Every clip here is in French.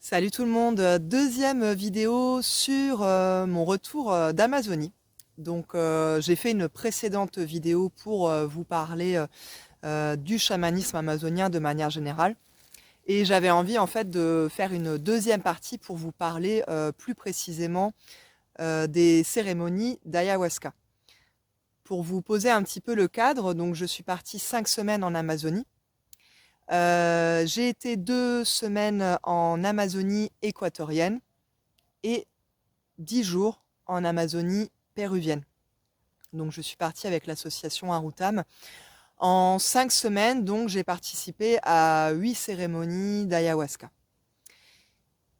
Salut tout le monde, deuxième vidéo sur mon retour d'Amazonie. Donc j'ai fait une précédente vidéo pour vous parler du chamanisme amazonien de manière générale. Et j'avais envie en fait de faire une deuxième partie pour vous parler plus précisément des cérémonies d'ayahuasca. Pour vous poser un petit peu le cadre, donc je suis partie 5 semaines en Amazonie. J'ai été 2 semaines en Amazonie équatorienne et 10 jours en Amazonie péruvienne. Donc je suis partie avec l'association Arutam. En 5 semaines, donc j'ai participé à 8 cérémonies d'ayahuasca.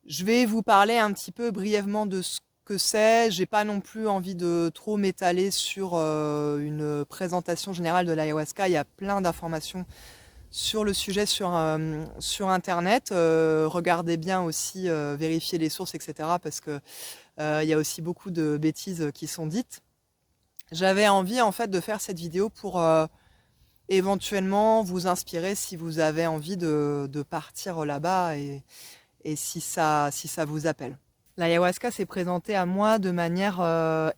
Je vais vous parler un petit peu brièvement de ce que c'est. J'ai pas non plus envie de trop m'étaler sur une présentation générale de l'ayahuasca. Il y a plein d'informations sur le sujet sur Internet. Regardez bien aussi, vérifier les sources, etc. Parce que il y a aussi beaucoup de bêtises qui sont dites. J'avais envie en fait de faire cette vidéo pour éventuellement vous inspirer si vous avez envie de partir là-bas et si ça vous appelle. L'ayahuasca s'est présenté à moi de manière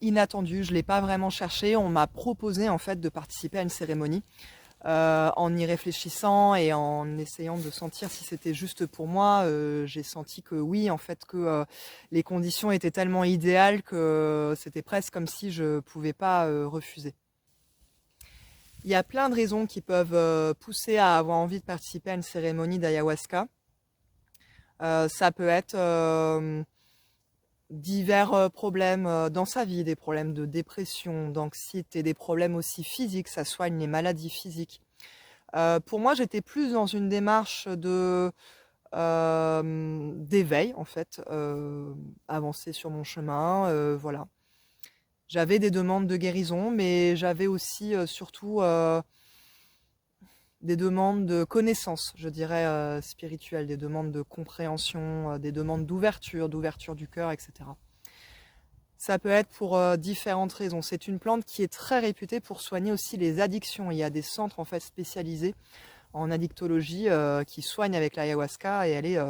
inattendue. Je ne l'ai pas vraiment cherché. On m'a proposé en fait de participer à une cérémonie. En y réfléchissant et en essayant de sentir si c'était juste pour moi, j'ai senti que oui, en fait, que les conditions étaient tellement idéales que c'était presque comme si je pouvais pas refuser. Il y a plein de raisons qui peuvent pousser à avoir envie de participer à une cérémonie d'ayahuasca. Ça peut être divers problèmes dans sa vie, des problèmes de dépression, d'anxiété, des problèmes aussi physiques, ça soigne les maladies physiques. Pour moi, j'étais plus dans une démarche d'éveil, en fait, avancer sur mon chemin, voilà. J'avais des demandes de guérison, mais j'avais aussi, surtout, des demandes de connaissances, je dirais, spirituelles, des demandes de compréhension, des demandes d'ouverture du cœur, etc. Ça peut être pour différentes raisons. C'est une plante qui est très réputée pour soigner aussi les addictions. Il y a des centres en fait spécialisés en addictologie qui soignent avec l'ayahuasca et elle est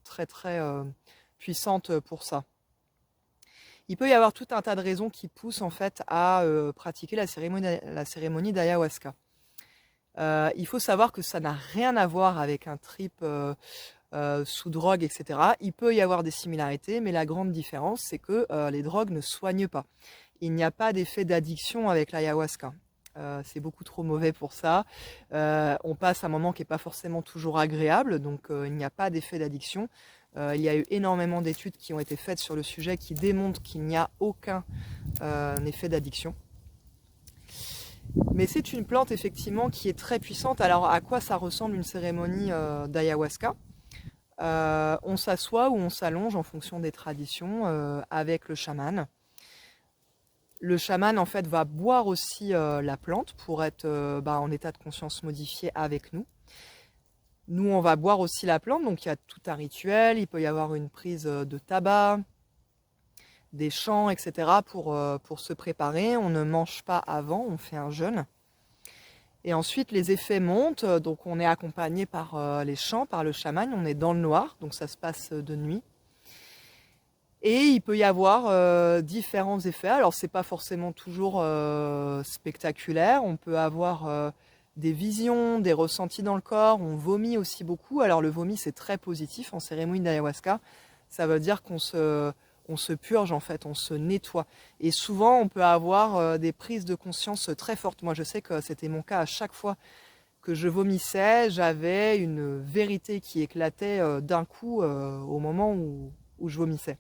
très très puissante pour ça. Il peut y avoir tout un tas de raisons qui poussent en fait à pratiquer la cérémonie d'ayahuasca. Il faut savoir que ça n'a rien à voir avec un trip sous drogue, etc. Il peut y avoir des similarités, mais la grande différence, c'est que les drogues ne soignent pas. Il n'y a pas d'effet d'addiction avec l'ayahuasca. C'est beaucoup trop mauvais pour ça. On passe un moment qui n'est pas forcément toujours agréable, donc il n'y a pas d'effet d'addiction. Il y a eu énormément d'études qui ont été faites sur le sujet qui démontrent qu'il n'y a aucun effet d'addiction. Mais c'est une plante effectivement qui est très puissante. Alors à quoi ça ressemble une cérémonie d'ayahuasca? On s'assoit ou on s'allonge en fonction des traditions avec le chaman. Le chaman en fait va boire aussi la plante pour être en état de conscience modifié avec nous. Nous on va boire aussi la plante, donc il y a tout un rituel, il peut y avoir une prise de tabac, des chants, etc. pour se préparer. On ne mange pas avant, on fait un jeûne. Et ensuite les effets montent, donc on est accompagné par les chants, par le chaman, on est dans le noir, donc ça se passe de nuit. Et il peut y avoir différents effets. Alors c'est pas forcément toujours spectaculaire. On peut avoir des visions, des ressentis dans le corps. On vomit aussi beaucoup. Alors le vomi c'est très positif en cérémonie d'ayahuasca. Ça veut dire on se purge en fait, on se nettoie. Et souvent on peut avoir des prises de conscience très fortes. Moi je sais que c'était mon cas à chaque fois que je vomissais. J'avais une vérité qui éclatait d'un coup au moment où je vomissais.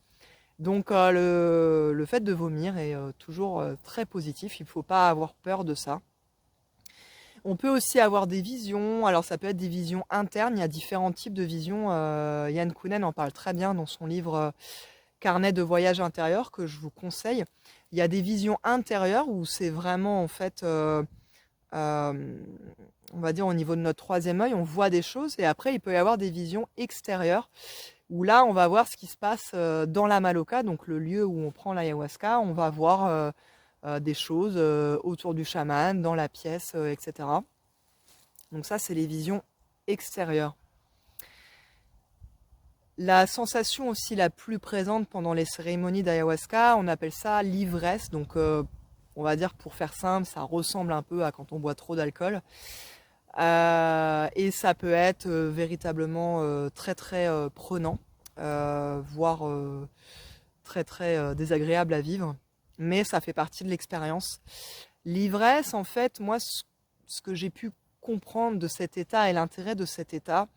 Donc le fait de vomir est toujours très positif, il ne faut pas avoir peur de ça. On peut aussi avoir des visions, alors ça peut être des visions internes, il y a différents types de visions. Yann Kounen en parle très bien dans son livre Carnet de voyage intérieur que je vous conseille. Il y a des visions intérieures où c'est vraiment en fait, on va dire au niveau de notre troisième œil, on voit des choses et après il peut y avoir des visions extérieures où là, on va voir ce qui se passe dans la Maloca, donc le lieu où on prend l'ayahuasca. On va voir des choses autour du chaman, dans la pièce, etc. Donc ça, c'est les visions extérieures. La sensation aussi la plus présente pendant les cérémonies d'ayahuasca, on appelle ça l'ivresse. Donc, on va dire pour faire simple, ça ressemble un peu à quand on boit trop d'alcool. Et ça peut être véritablement très très prenant, voire très très désagréable à vivre. Mais ça fait partie de l'expérience. L'ivresse, en fait, moi, ce que j'ai pu comprendre de cet état et l'intérêt de cet état,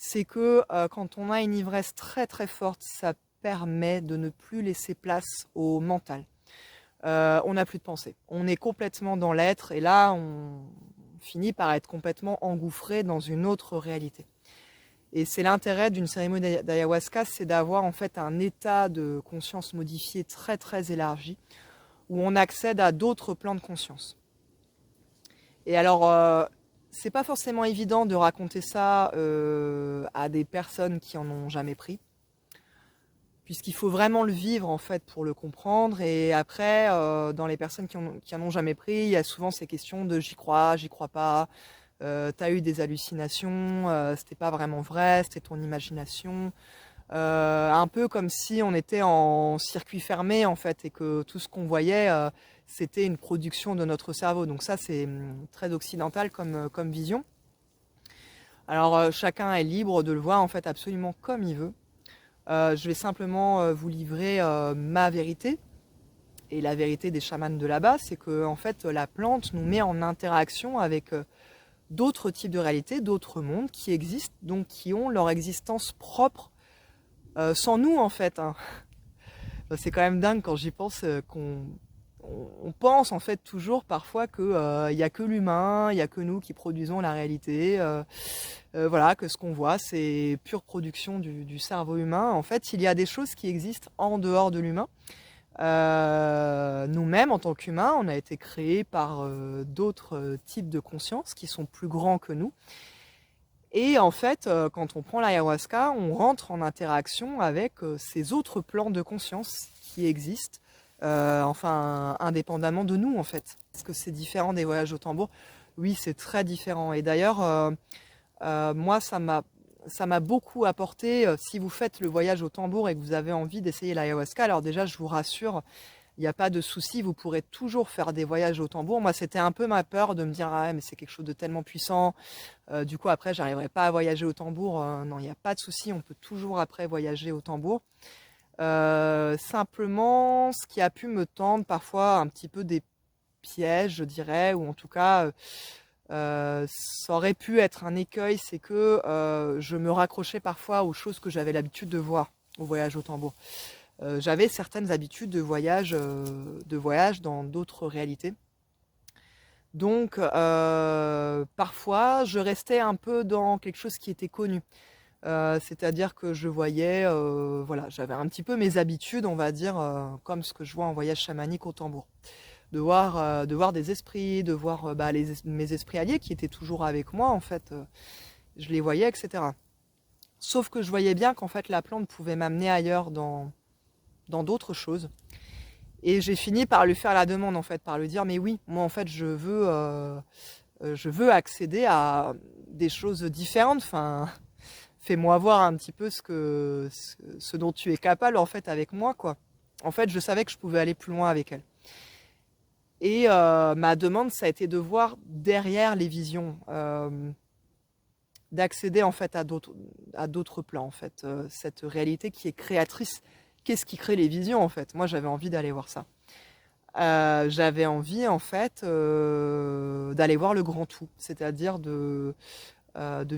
c'est que quand on a une ivresse très très forte, ça permet de ne plus laisser place au mental. On n'a plus de pensée. On est complètement dans l'être et là, on finit par être complètement engouffré dans une autre réalité. Et c'est l'intérêt d'une cérémonie d'ayahuasca, c'est d'avoir en fait un état de conscience modifié très très élargi, où on accède à d'autres plans de conscience. Et alors, c'est pas forcément évident de raconter ça à des personnes qui en ont jamais pris, puisqu'il faut vraiment le vivre en fait pour le comprendre. Et après, dans les personnes qui en ont jamais pris, il y a souvent ces questions de j'y crois pas, t'as eu des hallucinations, c'était pas vraiment vrai, c'était ton imagination. Un peu comme si on était en circuit fermé en fait et que tout ce qu'on voyait c'était une production de notre cerveau. Donc ça c'est très occidental comme vision. Alors chacun est libre de le voir en fait absolument comme il veut. Je vais simplement vous livrer ma vérité. Et la vérité des chamans de là-bas, c'est que en fait la plante nous met en interaction avec d'autres types de réalités, d'autres mondes qui existent, donc qui ont leur existence propre sans nous en fait. Hein. C'est quand même dingue quand j'y pense on pense en fait toujours parfois que il y a que l'humain, il y a que nous qui produisons la réalité. Voilà, que ce qu'on voit c'est pure production du cerveau humain. En fait, il y a des choses qui existent en dehors de l'humain. Nous-mêmes, en tant qu'humains, on a été créés par d'autres types de conscience qui sont plus grands que nous. Et en fait, quand on prend l'ayahuasca, on rentre en interaction avec ces autres plans de conscience qui existent, enfin, indépendamment de nous, en fait. Est-ce que c'est différent des voyages au tambour? Oui, c'est très différent. Et d'ailleurs, moi, ça m'a beaucoup apporté. Si vous faites le voyage au tambour et que vous avez envie d'essayer l'ayahuasca, alors déjà, je vous rassure, il n'y a pas de souci, vous pourrez toujours faire des voyages au tambour. Moi, c'était un peu ma peur de me dire, ah, mais c'est quelque chose de tellement puissant. Du coup, après, j'arriverai pas à voyager au tambour. Non, il n'y a pas de souci, on peut toujours après voyager au tambour. Simplement, ce qui a pu me tendre parfois un petit peu des pièges, je dirais, ou en tout cas, ça aurait pu être un écueil, c'est que je me raccrochais parfois aux choses que j'avais l'habitude de voir au voyage au tambour. J'avais certaines habitudes de voyage dans d'autres réalités. Donc, parfois, je restais un peu dans quelque chose qui était connu. C'est-à-dire que je voyais, voilà, j'avais un petit peu mes habitudes, on va dire, comme ce que je vois en voyage chamanique au tambour. De voir des esprits, de voir bah, mes esprits alliés qui étaient toujours avec moi, en fait. Je les voyais, etc. Sauf que je voyais bien qu'en fait, la plante pouvait m'amener ailleurs dans d'autres choses. Et j'ai fini par lui faire la demande, en fait, par lui dire, mais oui, moi, en fait, je veux accéder à des choses différentes. Enfin, fais-moi voir un petit peu ce dont tu es capable, en fait, avec moi, quoi. En fait, je savais que je pouvais aller plus loin avec elle. Et ma demande, ça a été de voir derrière les visions, d'accéder, en fait, à d'autres plans, en fait. Cette réalité qui est créatrice. Qu'est-ce qui crée les visions, en fait? Moi, j'avais envie d'aller voir ça. J'avais envie, en fait, d'aller voir le grand tout, c'est-à-dire de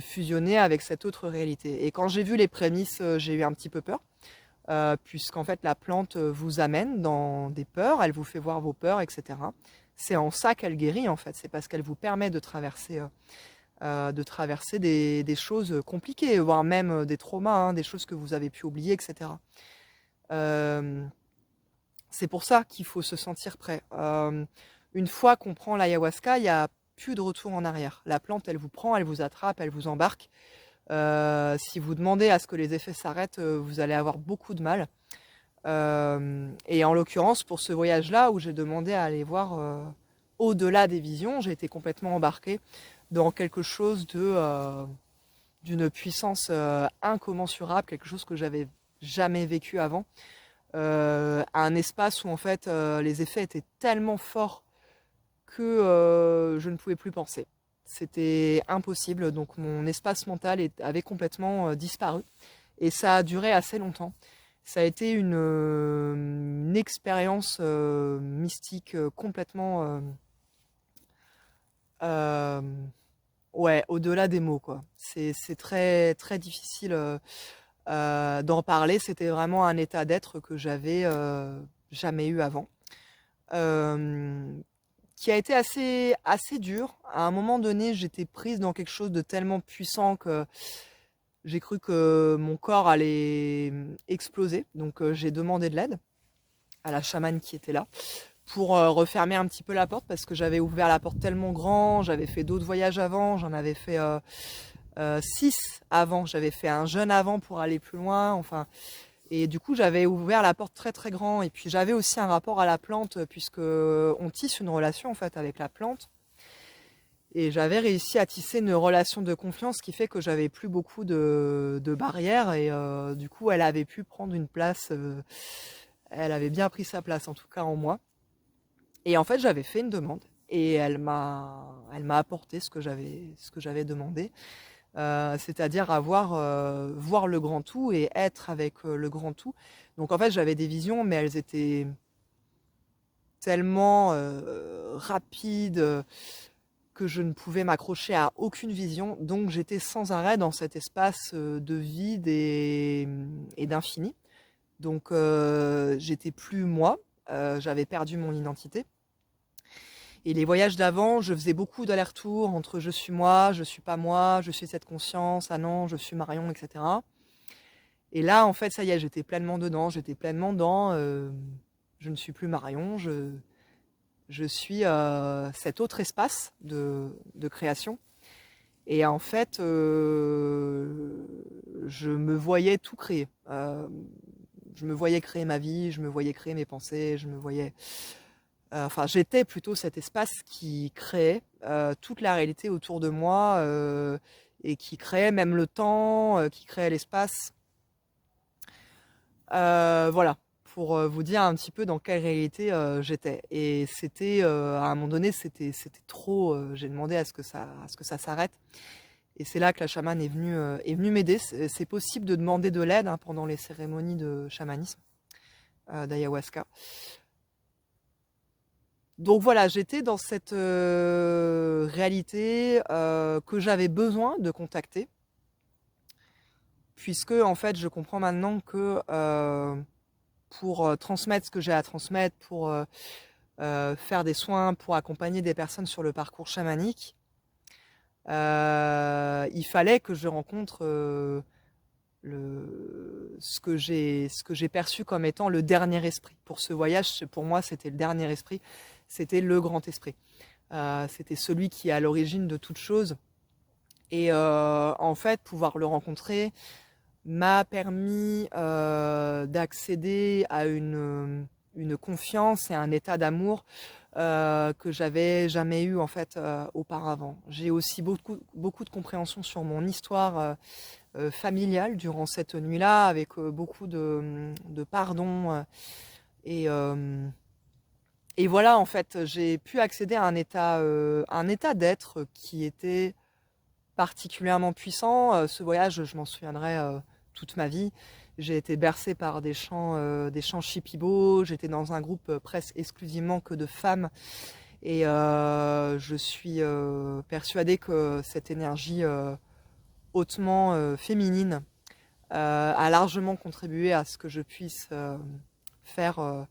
fusionner avec cette autre réalité. Et quand j'ai vu les prémices, j'ai eu un petit peu peur, puisqu'en fait, la plante vous amène dans des peurs, elle vous fait voir vos peurs, etc. C'est en ça qu'elle guérit, en fait. C'est parce qu'elle vous permet de traverser des choses compliquées, voire même des traumas, hein, des choses que vous avez pu oublier, etc. C'est pour ça qu'il faut se sentir prêt. Une fois qu'on prend l'ayahuasca, il n'y a plus de retour en arrière. La plante, elle vous prend, elle vous attrape, elle vous embarque. Si vous demandez à ce que les effets s'arrêtent, vous allez avoir beaucoup de mal. Et en l'occurrence, pour ce voyage-là, où j'ai demandé à aller voir au-delà des visions, j'ai été complètement embarquée dans quelque chose d'une puissance incommensurable, quelque chose que j'avais jamais vécu avant. Un espace où en fait les effets étaient tellement forts que je ne pouvais plus penser. C'était impossible, donc mon espace mental avait complètement disparu. Et ça a duré assez longtemps. Ça a été une expérience mystique complètement euh, ouais, au-delà des mots, quoi. C'est très, très difficile d'en parler. C'était vraiment un état d'être que j'avais jamais eu avant. Euh, qui a été assez dur. À un moment donné, j'étais prise dans quelque chose de tellement puissant que j'ai cru que mon corps allait exploser. Donc j'ai demandé de l'aide à la chamane qui était là pour refermer un petit peu la porte parce que j'avais ouvert la porte tellement grand. J'avais fait d'autres voyages avant. J'en avais fait 6 avant. J'avais fait un jeûne avant pour aller plus loin. Enfin, et du coup, j'avais ouvert la porte très très grand. Et puis j'avais aussi un rapport à la plante puisque on tisse une relation en fait avec la plante. Et j'avais réussi à tisser une relation de confiance qui fait que j'avais plus beaucoup de barrières. Et du coup, elle avait pu prendre une place. Elle avait bien pris sa place, en tout cas en moi. Et en fait, j'avais fait une demande. Et elle m'a apporté ce que j'avais demandé. C'est-à-dire voir le grand tout et être avec le grand tout. Donc en fait, j'avais des visions, mais elles étaient tellement rapides que je ne pouvais m'accrocher à aucune vision. Donc j'étais sans arrêt dans cet espace de vide et d'infini. Donc j'étais plus moi, j'avais perdu mon identité. Et les voyages d'avant, je faisais beaucoup d'allers-retours entre je suis moi, je suis pas moi, je suis cette conscience, ah non, je suis Marion, etc. Et là, en fait, ça y est, j'étais pleinement dedans, j'étais pleinement dans je ne suis plus Marion, je suis cet autre espace de création. Et en fait, je me voyais tout créer. Je me voyais créer ma vie, je me voyais créer mes pensées, je me voyais... enfin, j'étais plutôt cet espace qui créait toute la réalité autour de moi et qui créait même le temps, qui créait l'espace. Voilà, pour vous dire un petit peu dans quelle réalité j'étais. Et c'était, à un moment donné, c'était trop. J'ai demandé à ce que ça s'arrête. Et c'est là que la chamane est venue m'aider. C'est possible de demander de l'aide hein, pendant les cérémonies de chamanisme, d'ayahuasca. Donc voilà, j'étais dans cette réalité que j'avais besoin de contacter, puisque en fait, je comprends maintenant que pour transmettre ce que j'ai à transmettre, pour faire des soins, pour accompagner des personnes sur le parcours chamanique, il fallait que je rencontre ce que j'ai perçu comme étant le dernier esprit. Pour ce voyage, pour moi, c'était le dernier esprit, c'était le grand esprit. C'était celui qui est à l'origine de toute chose. Et en fait, pouvoir le rencontrer m'a permis d'accéder à une confiance et un état d'amour que j'avais jamais eu en fait auparavant. J'ai aussi beaucoup de compréhension sur mon histoire familiale durant cette nuit-là, avec beaucoup de pardon et euh, et voilà en fait j'ai pu accéder à un état d'être qui était particulièrement puissant. Ce voyage, je m'en souviendrai toute ma vie. J'ai été bercée par des chants shipibo. J'étais dans un groupe presque exclusivement que de femmes. Et je suis persuadée que cette énergie hautement féminine a largement contribué à ce que je puisse faire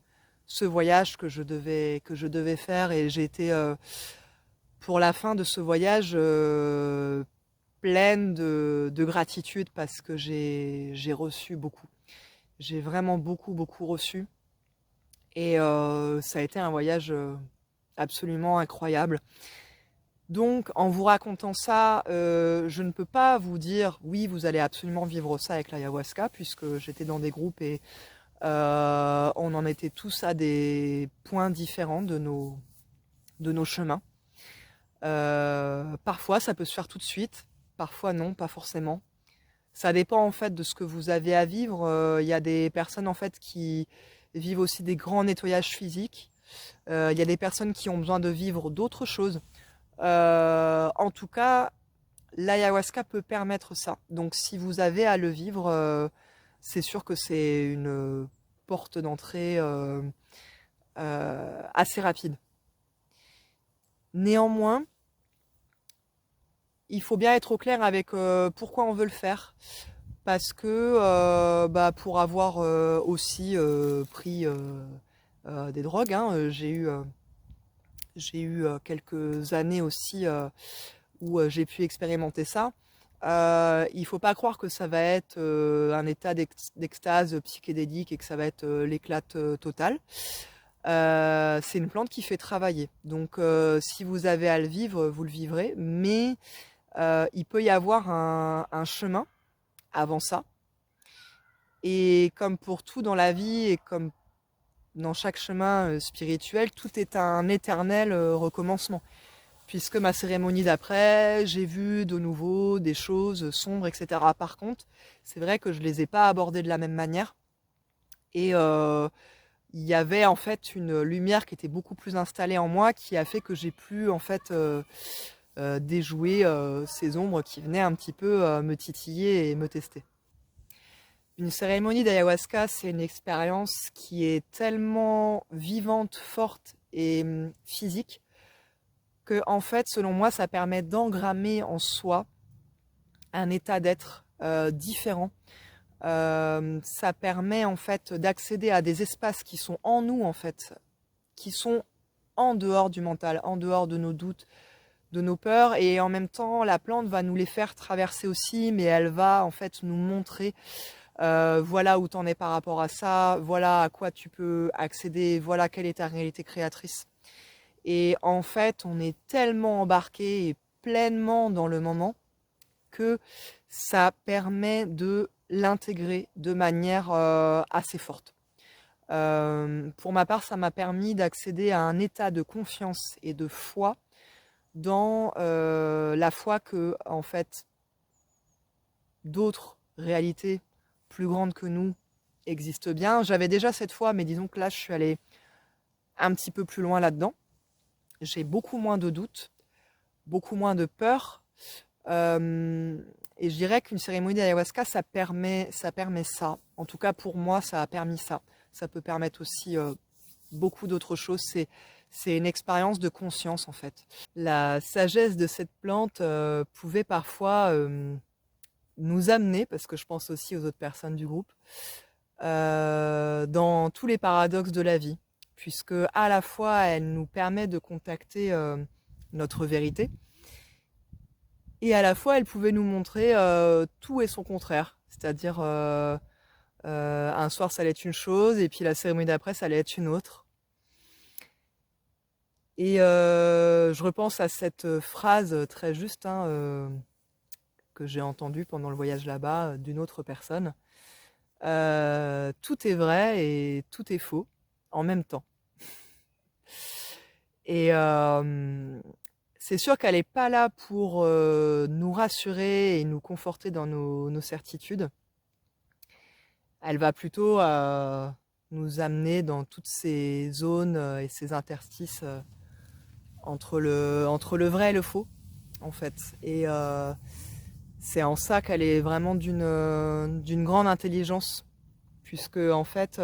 ce voyage que je devais faire. Et j'ai été, pour la fin de ce voyage, pleine de gratitude parce que j'ai reçu beaucoup. J'ai vraiment beaucoup reçu. Et ça a été un voyage absolument incroyable. Donc, en vous racontant ça, je ne peux pas vous dire oui, vous allez absolument vivre ça avec l'ayahuasca, puisque j'étais dans des groupes et on en était tous à des points différents de nos chemins. Parfois, ça peut se faire tout de suite. parfois non, pas forcément. Ça dépend en fait de ce que vous avez à vivre. Il y a des personnes en fait qui vivent aussi des grands nettoyages physiques. Il y a des personnes qui ont besoin de vivre d'autres choses. En tout cas, l'ayahuasca peut permettre ça. Donc si vous avez à le vivre, c'est sûr que c'est une porte d'entrée assez rapide. Néanmoins, il faut bien être au clair avec pourquoi on veut le faire. Parce que pour avoir aussi pris des drogues, hein, j'ai eu quelques années aussi où j'ai pu expérimenter ça. Il faut pas croire que ça va être un état d'extase psychédélique et que ça va être l'éclate totale. C'est une plante qui fait travailler. Donc si vous avez à le vivre, vous le vivrez. Mais il peut y avoir un chemin avant ça. Et comme pour tout dans la vie et comme dans chaque chemin spirituel, tout est un éternel recommencement. Puisque ma cérémonie d'après, j'ai vu de nouveau des choses sombres, etc. Par contre, c'est vrai que je les ai pas abordées de la même manière. Et il y avait en fait une lumière qui était beaucoup plus installée en moi, qui a fait que j'ai pu en fait déjouer ces ombres qui venaient un petit peu me titiller et me tester. Une cérémonie d'ayahuasca, c'est une expérience qui est tellement vivante, forte et physique que, en fait, selon moi, ça permet d'engrammer en soi un état d'être différent. Ça permet en fait d'accéder à des espaces qui sont en nous, en fait, qui sont en dehors du mental, en dehors de nos doutes, de nos peurs, et en même temps, la plante va nous les faire traverser aussi, mais elle va en fait nous montrer voilà où t'en es par rapport à ça, voilà à quoi tu peux accéder, voilà quelle est ta réalité créatrice. Et en fait, on est tellement embarqué et pleinement dans le moment que ça permet de l'intégrer de manière assez forte. Pour ma part, ça m'a permis d'accéder à un état de confiance et de foi dans la foi que, en fait, d'autres réalités plus grandes que nous existent bien. J'avais déjà cette foi, mais disons que là, je suis allée un petit peu plus loin là-dedans. J'ai beaucoup moins de doutes, beaucoup moins de peur. Et je dirais qu'une cérémonie d'ayahuasca, ça permet ça. En tout cas, pour moi, ça a permis ça. Ça peut permettre aussi beaucoup d'autres choses. C'est une expérience de conscience, en fait. La sagesse de cette plante pouvait parfois nous amener, parce que je pense aussi aux autres personnes du groupe, dans tous les paradoxes de la vie, puisque à la fois elle nous permet de contacter notre vérité, et à la fois elle pouvait nous montrer tout et son contraire, c'est-à-dire un soir ça allait être une chose, et puis la cérémonie d'après ça allait être une autre. Et je repense à cette phrase très juste que j'ai entendue pendant le voyage là-bas d'une autre personne. Tout est vrai et tout est faux en même temps. Et c'est sûr qu'elle n'est pas là pour nous rassurer et nous conforter dans nos certitudes. Elle va plutôt nous amener dans toutes ces zones et ces interstices entre le vrai et le faux, en fait. Et c'est en ça qu'elle est vraiment d'une grande intelligence, puisque en fait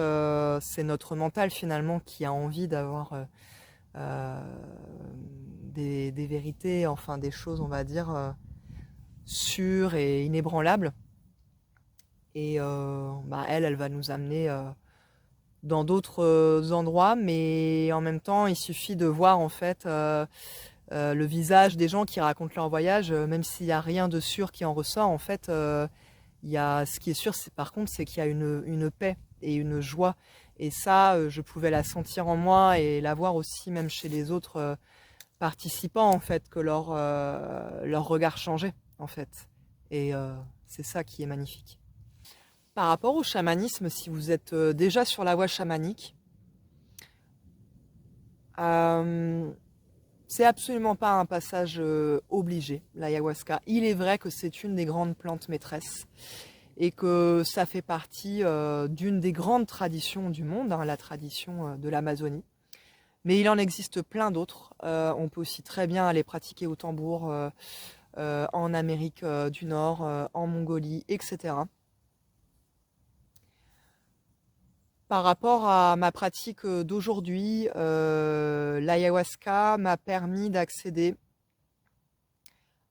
c'est notre mental finalement qui a envie d'avoir des vérités, enfin des choses on va dire sûres et inébranlables. Et elle va nous amener dans d'autres endroits, mais en même temps il suffit de voir en fait le visage des gens qui racontent leur voyage, même s'il n'y a rien de sûr qui en ressort, en fait, ce qui est sûr, par contre, c'est qu'il y a une paix et une joie. Et ça, je pouvais la sentir en moi et la voir aussi même chez les autres participants, en fait, que leur regard changeait, en fait. Et c'est ça qui est magnifique. Par rapport au chamanisme, si vous êtes déjà sur la voie chamanique, C'est absolument pas un passage obligé, l'ayahuasca. Il est vrai que c'est une des grandes plantes maîtresses et que ça fait partie d'une des grandes traditions du monde, hein, la tradition de l'Amazonie. Mais il en existe plein d'autres. On peut aussi très bien aller pratiquer au tambour en Amérique du Nord, en Mongolie, etc. Par rapport à ma pratique d'aujourd'hui, l'ayahuasca m'a permis d'accéder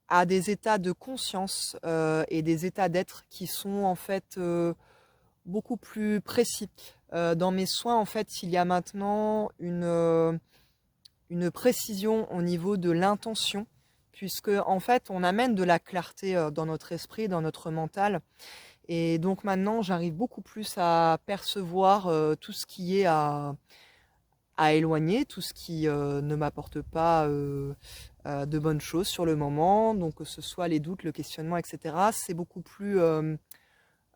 à des états de conscience et des états d'être qui sont en fait beaucoup plus précis. Dans mes soins, en fait, il y a maintenant une précision au niveau de l'intention, puisque en fait, on amène de la clarté dans notre esprit, dans notre mental. Et donc maintenant, j'arrive beaucoup plus à percevoir tout ce qui est à éloigner, tout ce qui ne m'apporte pas de bonnes choses sur le moment, donc que ce soit les doutes, le questionnement, etc. C'est beaucoup plus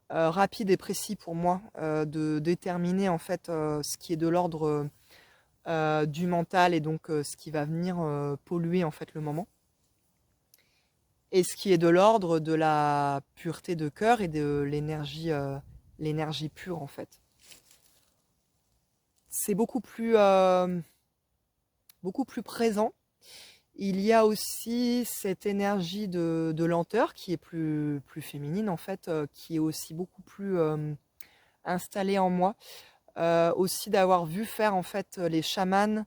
rapide et précis pour moi de déterminer en fait ce qui est de l'ordre du mental et donc ce qui va venir polluer en fait le moment. Et ce qui est de l'ordre de la pureté de cœur et de l'énergie pure en fait. C'est beaucoup plus présent. Il y a aussi cette énergie de lenteur qui est plus féminine en fait, qui est aussi beaucoup plus installée en moi. Aussi d'avoir vu faire en fait les chamans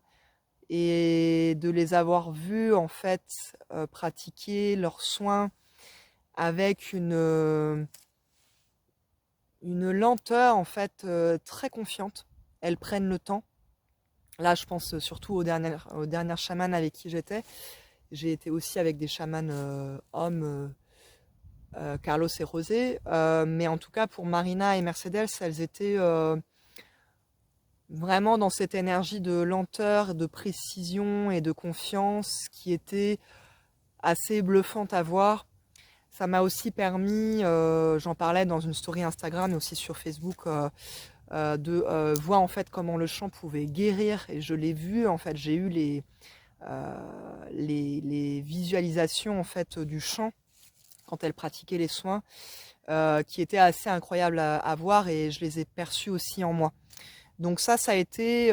et de les avoir vus en fait pratiquer leurs soins avec une lenteur en fait très confiante. Elles prennent le temps. Là, je pense surtout aux dernières chamanes avec qui j'étais. J'ai été aussi avec des chamans hommes, Carlos et Rosé. Mais en tout cas, pour Marina et Mercedes, elles étaient vraiment dans cette énergie de lenteur, de précision et de confiance qui était assez bluffante à voir. Ça m'a aussi permis, j'en parlais dans une story Instagram et aussi sur Facebook, de voir en fait comment le chant pouvait guérir. Et je l'ai vu, en fait, j'ai eu les visualisations en fait du chant quand elle pratiquait les soins, qui étaient assez incroyables à voir et je les ai perçus aussi en moi. Donc ça a été,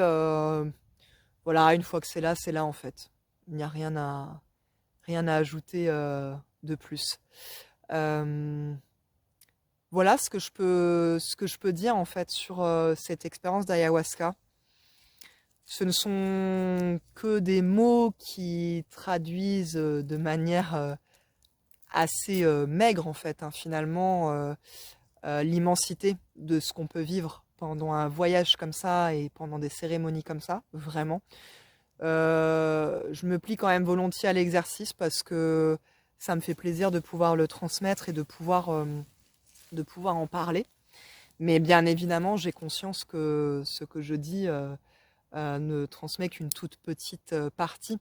voilà, une fois que c'est là en fait. Il n'y a rien à ajouter de plus. Euh, voilà ce que je peux dire en fait sur cette expérience d'ayahuasca. Ce ne sont que des mots qui traduisent de manière assez maigre en fait, hein, finalement, l'immensité de ce qu'on peut vivre pendant un voyage comme ça et pendant des cérémonies comme ça, vraiment. Je me plie quand même volontiers à l'exercice parce que ça me fait plaisir de pouvoir le transmettre et de pouvoir en parler. Mais bien évidemment, j'ai conscience que ce que je dis ne transmet qu'une toute petite partie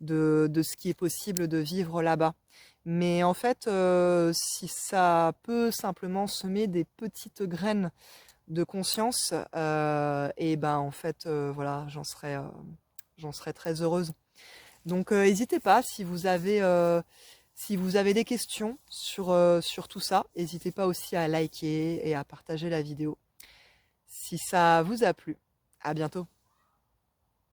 de ce qui est possible de vivre là-bas. Mais en fait, si ça peut simplement semer des petites graines de conscience, et ben en fait, voilà, j'en serais très heureuse. Donc, n'hésitez pas si vous avez des questions sur tout ça, n'hésitez pas aussi à liker et à partager la vidéo. Si ça vous a plu, à bientôt.